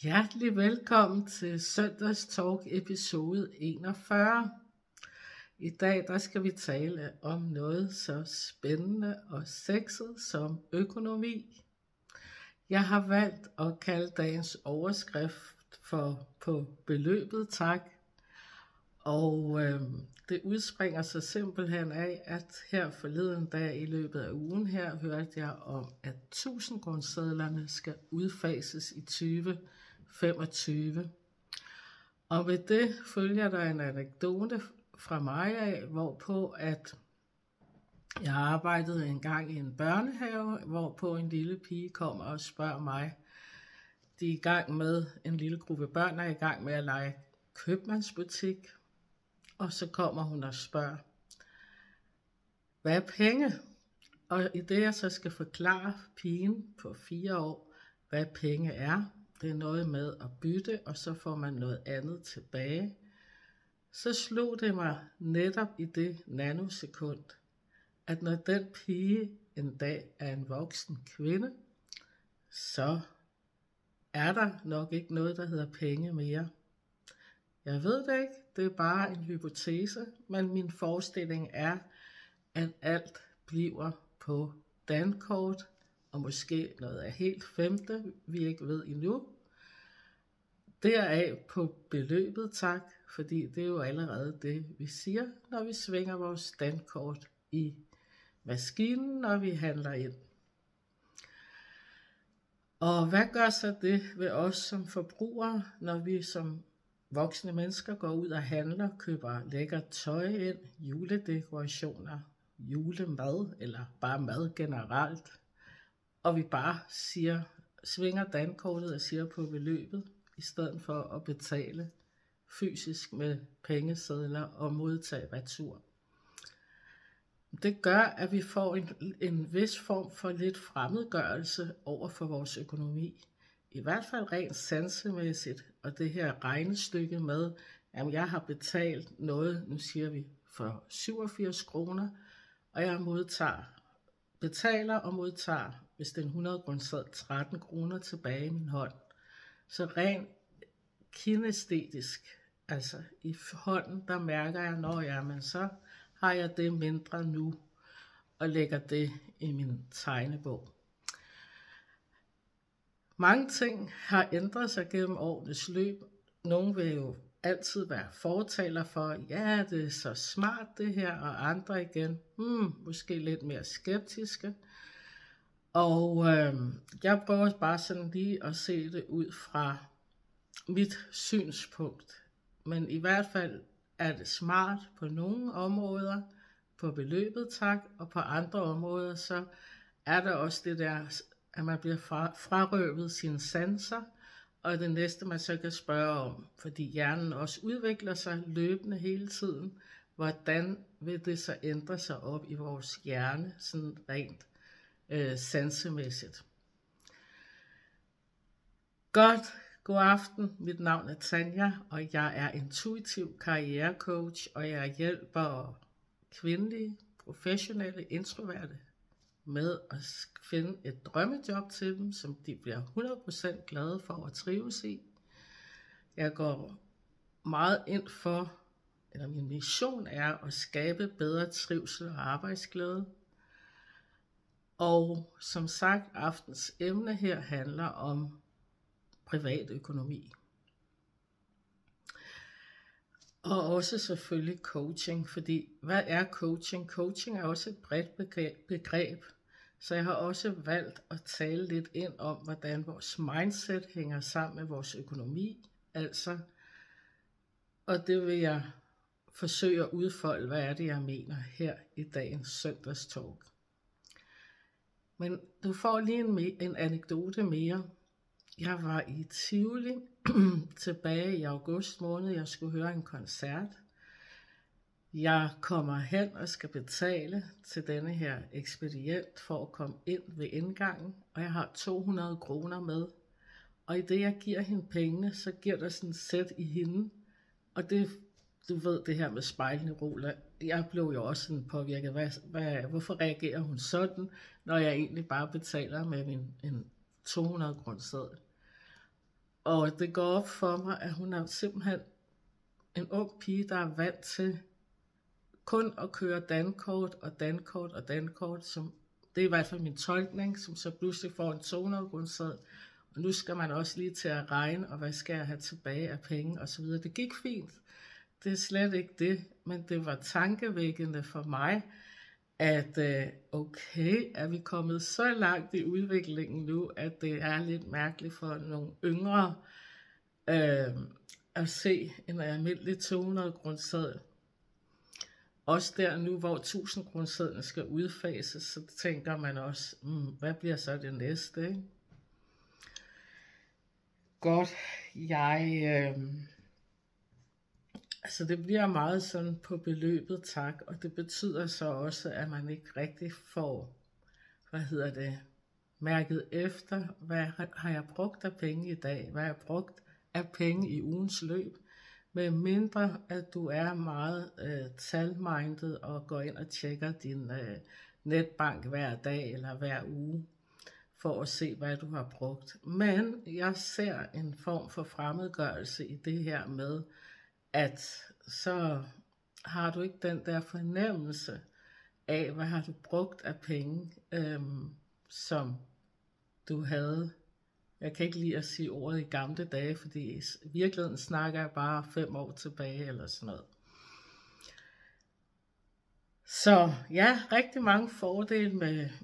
Hjertelig velkommen til Søndags Talk episode 41. I dag der skal vi tale om noget så spændende og sexet som økonomi. Jeg har valgt at kalde dagens overskrift for På beløbet tak. Og det udspringer så simpelthen af, at her forleden dag i løbet af ugen her hørte jeg om, at 1000 grundsedlerne skal udfases i 2025. Og med det følger der en anekdote fra mig af, hvorpå at jeg arbejdede engang i en børnehave, hvorpå en lille pige kommer og spørger mig. De er i gang med, en lille gruppe børn er i gang med at lege købmandsbutik. Og så kommer hun og spørger, hvad er penge? Og i det jeg så skal forklare pigen på 4 år, hvad penge er, det er noget med at bytte, og så får man noget andet tilbage. Så slog det mig netop i det nanosekund, at når den pige en dag er en voksen kvinde, så er der nok ikke noget, der hedder penge mere. Jeg ved det ikke, det er bare en hypotese, men min forestilling er, at alt bliver på dankort, og måske noget af helt femte, vi ikke ved endnu. Deraf på beløbet tak, fordi det er jo allerede det, vi siger, når vi svinger vores dankort i maskinen, når vi handler ind. Og hvad gør så det ved os som forbrugere, når vi som voksne mennesker går ud og handler, køber lækker tøj ind, juledekorationer, julemad eller bare mad generelt, og vi bare svinger dankortet og siger på beløbet, i stedet for at betale fysisk med pengesedler og modtage retur. Det gør, at vi får en vis form for lidt fremmedgørelse over for vores økonomi. I hvert fald rent sansemæssigt, og det her regnestykke med, at jeg har betalt noget, nu siger vi, for 87 kroner, og jeg betaler og modtager, hvis det er en 100 kroner, 13 kroner tilbage i min hånd. Så rent kinestetisk, altså i hånden, der mærker jeg, men så har jeg det mindre nu, og lægger det i min tegnebog. Mange ting har ændret sig gennem årenes løb. Nogle vil jo altid være fortaler for, ja, det er så smart det her, og andre igen, måske lidt mere skeptiske. Og jeg prøver bare sådan lige at se det ud fra mit synspunkt. Men i hvert fald er det smart på nogle områder, på beløbet tak, og på andre områder, så er der også det der, at man bliver frarøvet sine sanser, og det næste man så kan spørge om, fordi hjernen også udvikler sig løbende hele tiden, hvordan vil det så ændre sig op i vores hjerne, sådan rent sansemæssigt. Godt, god aften, mit navn er Tanja, og jeg er intuitiv karrierecoach, og jeg hjælper kvindelige, professionelle, introverte med at finde et drømmejob til dem, som de bliver 100% glade for at trives i. Jeg går meget ind for, eller min mission er at skabe bedre trivsel og arbejdsglæde. Og som sagt, aftens emne her handler om privatøkonomi. Og også selvfølgelig coaching, fordi hvad er coaching? Coaching er også et bredt begreb. Så jeg har også valgt at tale lidt ind om, hvordan vores mindset hænger sammen med vores økonomi. Altså, og det vil jeg forsøge at udfolde, hvad er det, jeg mener her i dagens søndagstalk. Men du får lige en anekdote mere. Jeg var i Tivoli tilbage i august måned. Jeg skulle høre en koncert. Jeg kommer hen og skal betale til denne her ekspedient for at komme ind ved indgangen, og jeg har 200 kroner med. Og i det jeg giver hende pengene, så giver der sådan et sæt i hende. Og det, du ved det her med spejlende roller, jeg blev jo også sådan påvirket. Hvorfor reagerer hun sådan, når jeg egentlig bare betaler med en 200 kroner seddel? Og det går op for mig, at hun er simpelthen en ung pige, der er vant til kun at køre dankort og dankort og dankort, som det er i hvert fald min tolkning, som så pludselig får en 200-kroneseddel. Og nu skal man også lige til at regne, og hvad skal jeg have tilbage af penge og så videre. Det gik fint. Det er slet ikke det, men det var tankevækkende for mig, at okay, er vi kommet så langt i udviklingen nu, at det er lidt mærkeligt for nogle yngre at se en almindelig 200-kroneseddel. Også der nu, hvor 1000-kronesedlen skal udfases, så tænker man også, hvad bliver så det næste? Ikke? Godt, altså det bliver meget sådan på beløbet, tak, og det betyder så også, at man ikke rigtig får, mærket efter, hvad har jeg brugt af penge i dag, hvad har jeg brugt af penge i ugens løb, med mindre at du er meget talmindet og går ind og tjekker din netbank hver dag eller hver uge, for at se, hvad du har brugt. Men jeg ser en form for fremmedgørelse i det her med, at så har du ikke den der fornemmelse af, hvad har du brugt af penge, som du havde. Jeg kan ikke lide at sige ordet i gamle dage, fordi i virkeligheden snakker jeg bare 5 år tilbage eller sådan noget. Så ja, rigtig mange fordele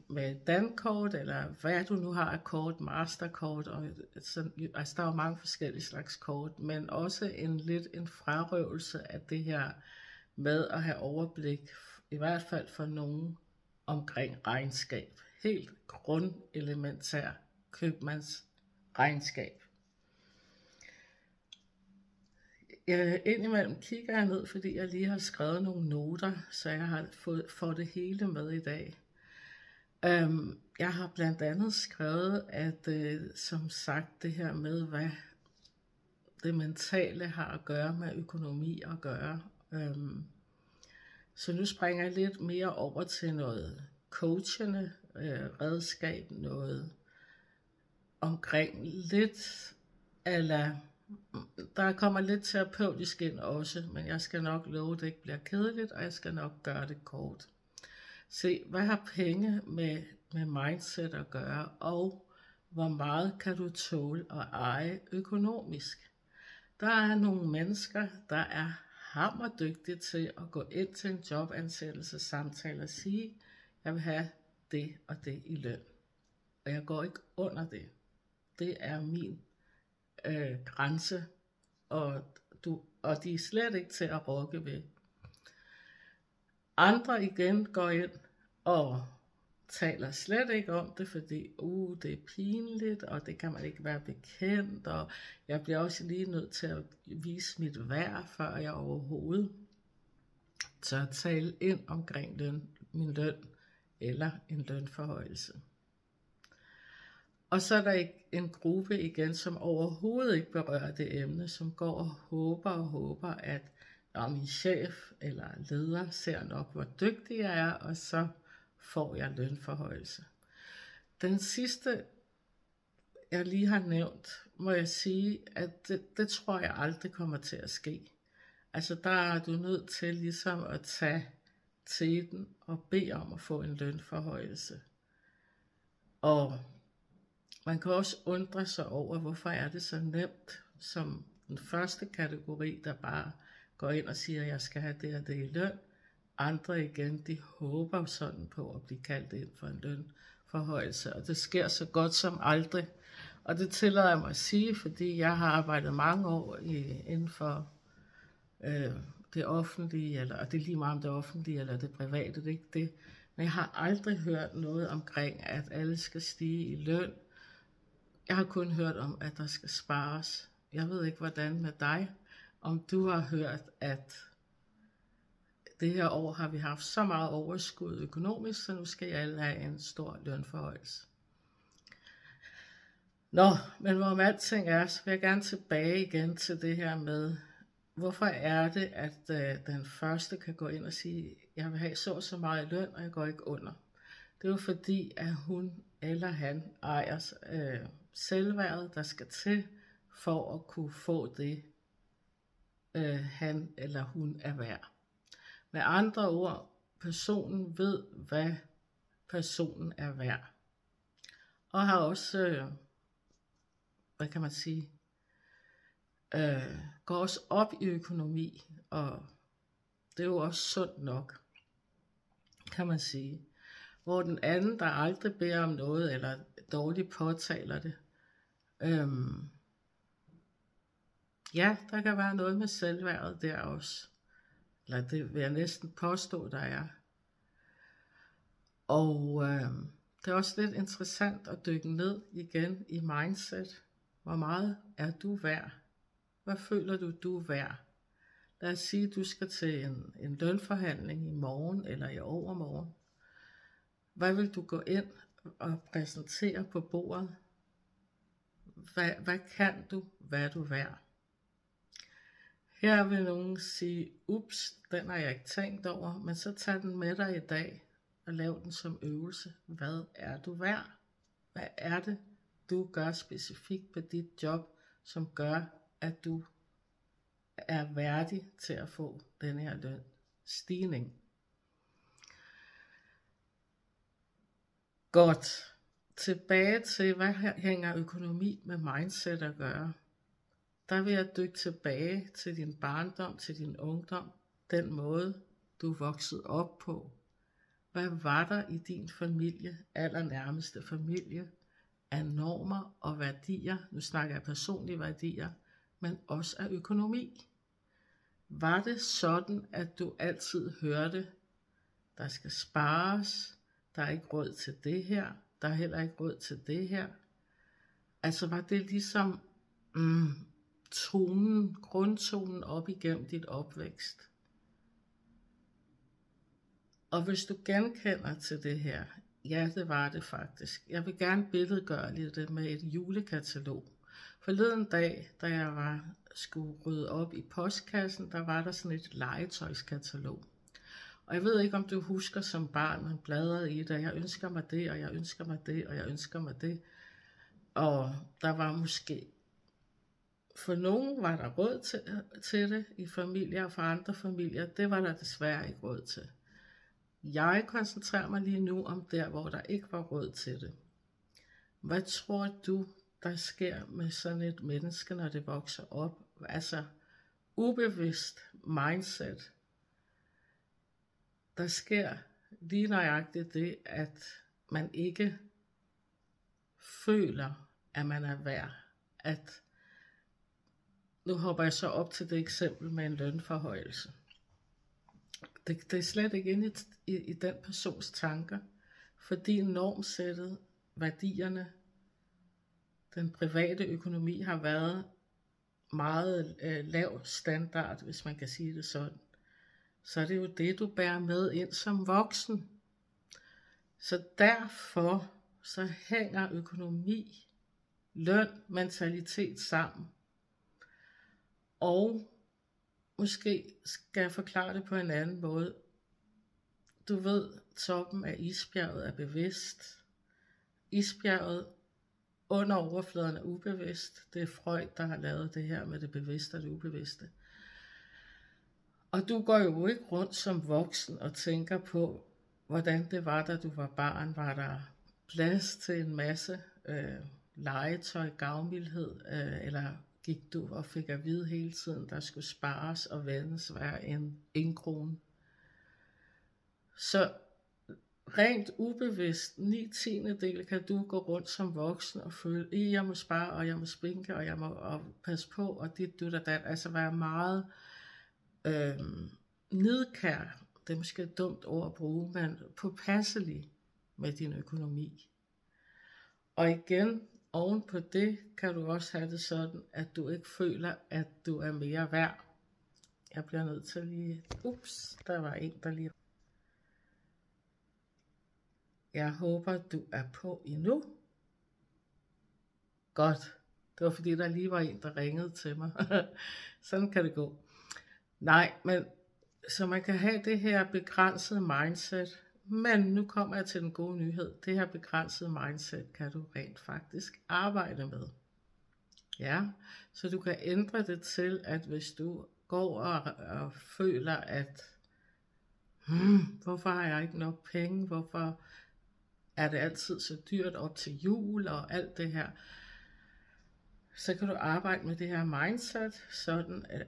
med dankort, eller hvad du nu har af kort, masterkort, og så, altså der er jo mange forskellige slags kort, men også en frarøvelse af det her med at have overblik, i hvert fald for nogen, omkring regnskab. Helt grundelementær købmandsregnskab. Indimellem kigger jeg ned, fordi jeg lige har skrevet nogle noter, så jeg har fået det hele med i dag. Jeg har blandt andet skrevet, at som sagt det her med, hvad det mentale har at gøre med økonomi at gøre. Så nu springer jeg lidt mere over til noget coachende redskab, noget omkring lidt eller der kommer lidt terapeutisk ind også, men jeg skal nok love, at det ikke bliver kedeligt, og jeg skal nok gøre det kort. Se, hvad har penge med mindset at gøre, og hvor meget kan du tåle at eje økonomisk? Der er nogle mennesker, der er hammerdygtige til at gå ind til en jobansættelsessamtale og sige, jeg vil have det og det i løn. Og jeg går ikke under det. Det er min grænse, og de er slet ikke til at rokke ved. Andre igen går ind og taler slet ikke om det, fordi det er pinligt, og det kan man ikke være bekendt, og jeg bliver også lige nødt til at vise mit værd, før jeg overhovedet tør tale ind omkring min løn, eller en lønforhøjelse. Og så er der en gruppe igen, som overhovedet ikke berører det emne, som går og håber, at min chef eller leder ser nok, hvor dygtig jeg er, og så får jeg lønforhøjelse. Den sidste, jeg lige har nævnt, må jeg sige, at det tror jeg aldrig kommer til at ske. Altså der er du nødt til ligesom at tage teten og bede om at få en lønforhøjelse. Og man kan også undre sig over, hvorfor er det så nemt som den første kategori, der bare går ind og siger, at jeg skal have det og det i løn. Andre igen, de håber sådan på at blive kaldt ind for en lønforhøjelse, og det sker så godt som aldrig. Og det tillader jeg mig at sige, fordi jeg har arbejdet mange år inden for det offentlige, og det er lige meget om det offentlige eller det private, det er ikke det. Men jeg har aldrig hørt noget omkring, at alle skal stige i løn. Jeg har kun hørt om, at der skal spares. Jeg ved ikke, hvordan med dig, om du har hørt, at det her år har vi haft så meget overskud økonomisk, så nu skal I alle have en stor lønforhøjelse. Nå, men hvorom alting er, så vil jeg gerne tilbage igen til det her med, hvorfor er det, at den første kan gå ind og sige, jeg vil have så meget i løn, og jeg går ikke under. Det er jo fordi, at hun eller han ejer selvværdet, der skal til, for at kunne få det, han eller hun er værd. Med andre ord, personen ved, hvad personen er værd. Og har også, hvad kan man sige, går også op i økonomi, og det er jo også sundt nok, kan man sige. Hvor den anden, der aldrig beder om noget, eller dårligt påtaler det, ja, der kan være noget med selvværdet der også. Eller det vil jeg næsten påstå, der er. Og det er også lidt interessant at dykke ned igen i mindset. Hvor meget er du værd? Hvad føler du er værd? Lad os sige, at du skal til en lønforhandling i morgen eller i overmorgen. Hvad vil du gå ind og præsentere på bordet? Hvad kan du? Hvad er du værd? Her vil nogen sige, ups, den har jeg ikke tænkt over, men så tag den med dig i dag og lav den som øvelse. Hvad er du værd? Hvad er det, du gør specifikt på dit job, som gør, at du er værdig til at få den her lønstigning? Godt. Tilbage til, hvad hænger økonomi med mindset at gøre? Der vil jeg dykke tilbage til din barndom, til din ungdom, den måde, du voksede op på. Hvad var der i din familie, allernærmeste familie, af normer og værdier? Nu snakker jeg personlige værdier, men også af økonomi. Var det sådan, at du altid hørte, der skal spares, der er ikke råd til det her, der er heller ikke råd til det her? Altså var det ligesom grundtonen op igennem dit opvækst? Og hvis du genkender til det her, ja, det var det faktisk. Jeg vil gerne billedgøre det med et julekatalog. Forleden dag, da jeg skulle rydde op i postkassen, der var der sådan et legetøjskatalog. Og jeg ved ikke, om du husker som barn, man bladrede i det, jeg ønsker mig det, og jeg ønsker mig det, og jeg ønsker mig det. Og der var måske, for nogen var der råd til det i familier, og for andre familier, det var der desværre ikke råd til. Jeg koncentrerer mig lige nu om der, hvor der ikke var råd til det. Hvad tror du, der sker med sådan et menneske, når det vokser op? Altså ubevidst mindset. Der sker lige nøjagtigt det, at man ikke føler, at man er værd. Nu hopper jeg så op til det eksempel med en lønforhøjelse. Det er slet ikke inde i den persons tanker, fordi normsættet, værdierne, den private økonomi har været meget lav standard, hvis man kan sige det sådan. Så er det jo det, du bærer med ind som voksen. Så derfor så hænger økonomi, løn, mentalitet sammen. Og måske skal jeg forklare det på en anden måde. Du ved, toppen af isbjerget er bevidst. Isbjerget under overfladen er ubevidst. Det er Freud, der har lavet det her med det bevidste og det ubevidste. Og du går jo ikke rundt som voksen og tænker på, hvordan det var, da du var barn. Var der plads til en masse legetøj, gavmildhed, eller gik du og fik at vide hele tiden, der skulle spares og vendes hver en krone? Så rent ubevidst, 9/10 kan du gå rundt som voksen og føle, jeg må spare, og jeg må spinke, og jeg må passe på, og dit, du, dat. Altså være meget nidkær, det er måske et dumt ord at bruge, men påpasselig med din økonomi. Og igen, oven på det, kan du også have det sådan, at du ikke føler, at du er mere værd. Jeg bliver nødt til lige, der var en, der lige. Jeg håber, du er på endnu. Godt. Det var fordi, der lige var en, der ringede til mig. Sådan kan det gå. Nej, men så man kan have det her begrænsede mindset. Men nu kommer jeg til den gode nyhed. Det her begrænsede mindset kan du rent faktisk arbejde med. Ja, så du kan ændre det til, at hvis du går og føler, at hvorfor har jeg ikke nok penge, hvorfor er det altid så dyrt op til jul og alt det her, så kan du arbejde med det her mindset, sådan at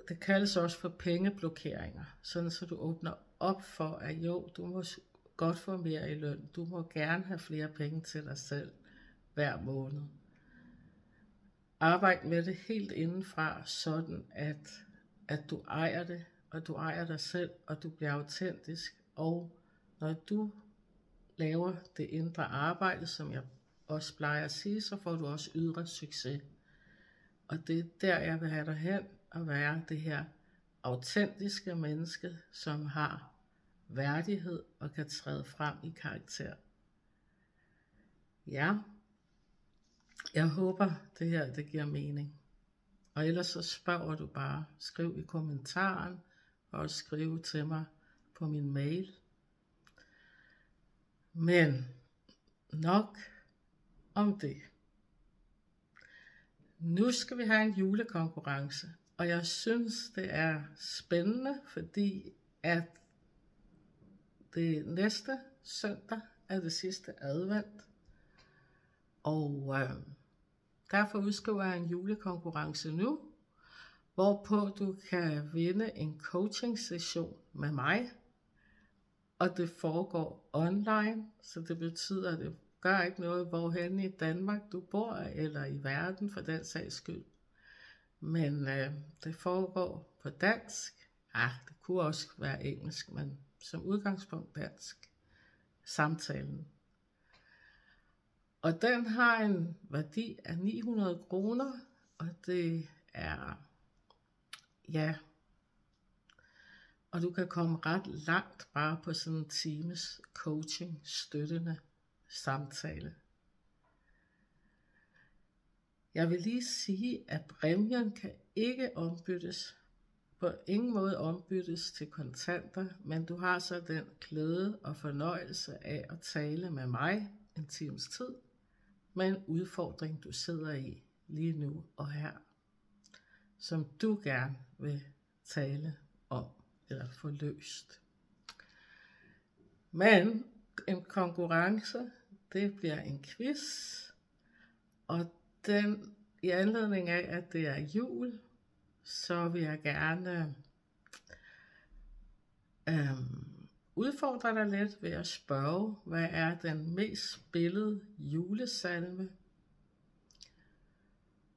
det kaldes også for pengeblokeringer, sådan så du åbner op for, at jo, du må godt få mere i løn, du må gerne have flere penge til dig selv hver måned. Arbejd med det helt indenfra, sådan at du ejer det, og du ejer dig selv, og du bliver autentisk, og når du laver det indre arbejde, som jeg også plejer at sige, så får du også ydre succes. Og det er der, jeg vil have dig hen, at være det her autentiske menneske, som har værdighed og kan træde frem i karakter. Ja, jeg håber det her det giver mening. Og ellers så spørger du bare, skriv i kommentaren, og skriv til mig på min mail. Men nok om det. Nu skal vi have en julekonkurrence, og jeg synes det er spændende, fordi at det næste søndag er det sidste advent, og derfor udskriver jeg en julekonkurrence nu, hvorpå du kan vinde en coaching session med mig, og det foregår online, så det betyder, at det gør ikke noget, hvorhen i Danmark du bor, eller i verden for den sags skyld. Men det foregår på dansk. Det kunne også være engelsk, men som udgangspunkt dansk. Samtalen. Og den har en værdi af 900 kroner, og det er, ja, og du kan komme ret langt bare på sådan en times coaching, støttende samtale. Jeg vil lige sige, at præmien kan ikke ombyttes, på ingen måde ombyttes til kontanter, men du har så den glæde og fornøjelse af at tale med mig en times tid, med en udfordring du sidder i lige nu og her, som du gerne vil tale om eller få løst. Men en konkurrence, det bliver en quiz, og den i anledning af, at det er jul, så vil jeg gerne udfordre dig lidt ved at spørge, hvad er den mest spillede julesalme?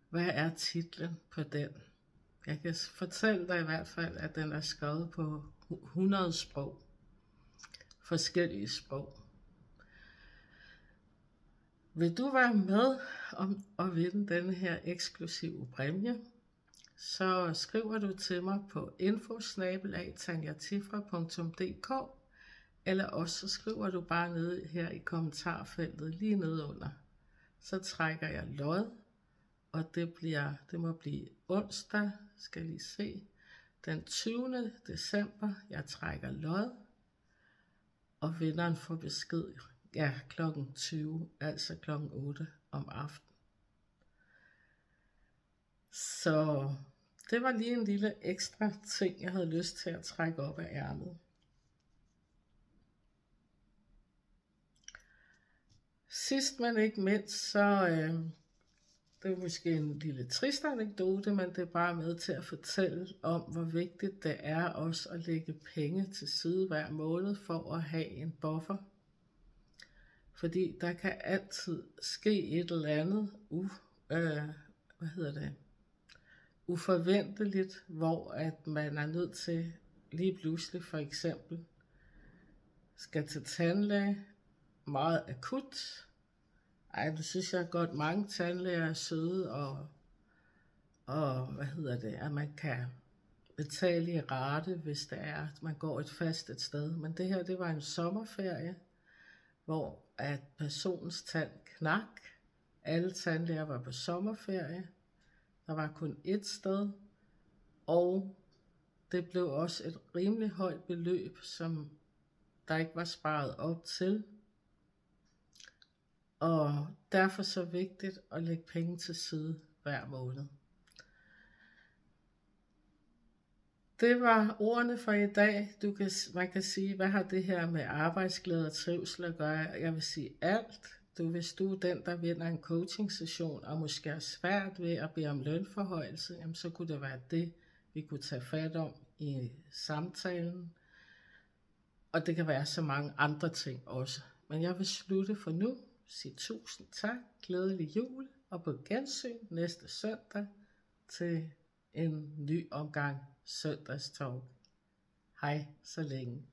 Hvad er titlen på den? Jeg kan fortælle dig i hvert fald, at den er skrevet på 100 sprog. Forskellige sprog. Vil du være med om at vinde denne her eksklusive præmie, så skriver du til mig på info@tanjatifra.dk, eller også så skriver du bare nede her i kommentarfeltet lige nedenunder. Så trækker jeg lod, og det må blive onsdag, skal I se, den 20. december, jeg trækker lod, og vinderen får besked klokken 20, altså klokken 8 om aftenen. Så det var lige en lille ekstra ting, jeg havde lyst til at trække op af ærmet. Sidst men ikke mindst, så det er måske en lille trist anekdote, men det er bare med til at fortælle om, hvor vigtigt det er også at lægge penge til side hver måned for at have en buffer. Fordi der kan altid ske et eller andet uforventeligt, hvor at man er nødt til lige pludselig for eksempel skal til tandlæge meget akut. Det synes jeg godt, mange tandlæger er søde, og at man kan betale i rate, hvis det er, at man går et sted. Men det her, det var en sommerferie, hvor at personens tand knak. Alle tandlæger var på sommerferie. Der var kun ét sted, og det blev også et rimelig højt beløb, som der ikke var sparet op til. Og derfor så vigtigt at lægge penge til side hver måned. Det var ordene for i dag. Man kan sige, hvad har det her med arbejdsglæde og trivsel at gøre? Jeg vil sige alt. Hvis du er den, der vinder en coaching session, og måske er svært ved at bede om lønforhøjelse, jamen så kunne det være det, vi kunne tage fat om i samtalen. Og det kan være så mange andre ting også. Men jeg vil slutte for nu. Sige tusind tak, glædelig jul, og på gensyn næste søndag til en ny omgang søndagstalk. Hej så længe.